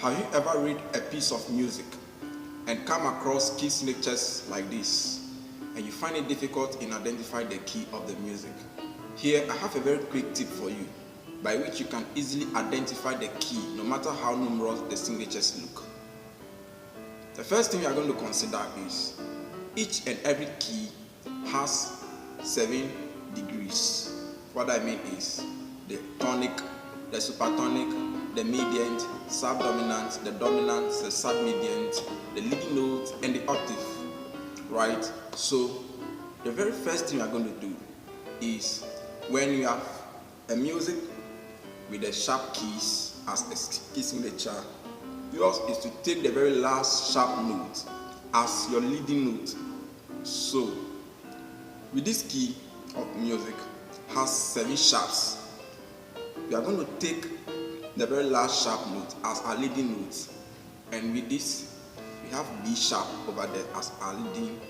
Have you ever read a piece of music and come across key signatures like this, and you find it difficult in identifying the key of the music? Here I have a very quick tip for you by which you can easily identify the key no matter how numerous the signatures look. The first thing you are going to consider is each and every key has 7 degrees. What I mean is the tonic, the supertonic, the mediant, subdominant, the dominant, the submediant, the leading note, and the octave. Right? So the very first thing you are going to do is when you have a music with the sharp keys as a key signature, yours is to take the very last sharp note as your leading note. So with this key of music has 7 sharps, we are going to take the very last sharp note as our leading note, and with this we have B sharp over there as our leading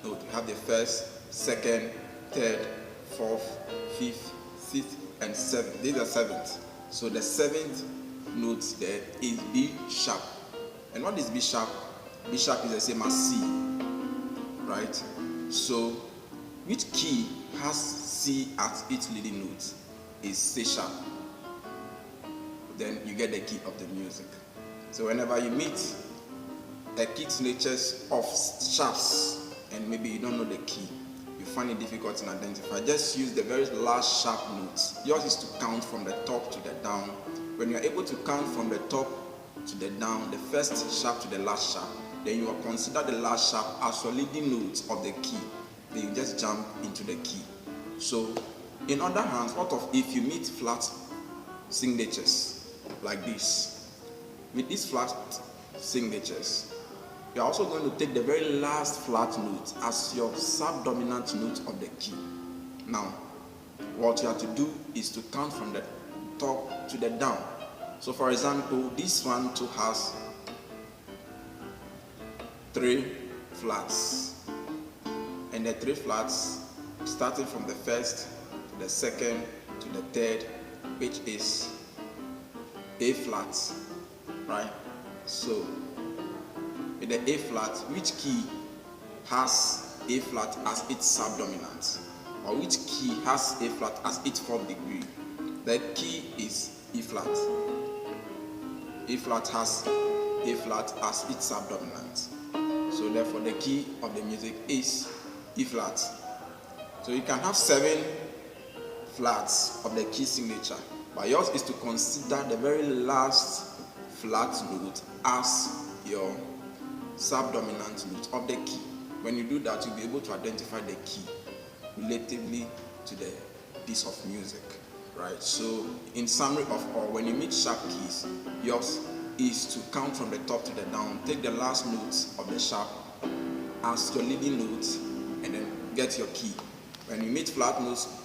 note. We have the first, second, third, fourth, fifth, sixth, and seventh. These are seventh. So the 7th note there is B sharp. And what is B sharp? B sharp is the same as C, right? So which key has C as its leading note? Is C sharp. Then you get the key of the music. So whenever you meet a key signatures of sharps and maybe you don't know the key, you find it difficult to identify, just use the very last sharp notes. Yours is to count from the top to the down. When you are able to count from the top to the down, the first sharp to the last sharp, then you will consider the last sharp as your leading note of the key. Then you just jump into the key. So in other hands, what of if you meet flat signatures like this? With these flat signatures, you are also going to take the very last flat note as your subdominant note of the key. Now, what you have to do is to count from the top to the down. So for example, this one too has 3 flats, and the 3 flats starting from the first to the second to the third, which is A flat, right? So with the A flat, which key has A flat as its subdominant, or which key has A flat as its 4th degree? The key is E flat. E flat has A flat as its subdominant. So therefore the key of the music is E flat. So you can have 7 flats of the key signature, but yours is to consider the very last flat note as your subdominant note of the key. When you do that, you'll be able to identify the key relatively to the piece of music, right? So in summary of all, when you meet sharp keys, yours is to count from the top to the down, take the last notes of the sharp as your leading note, and then get your key. When you meet flat notes,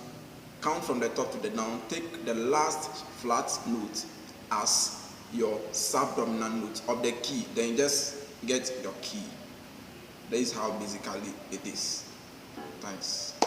count from the top to the down, take the last flat note as your subdominant note of the key, then just get your key. That is how basically it is. Thanks.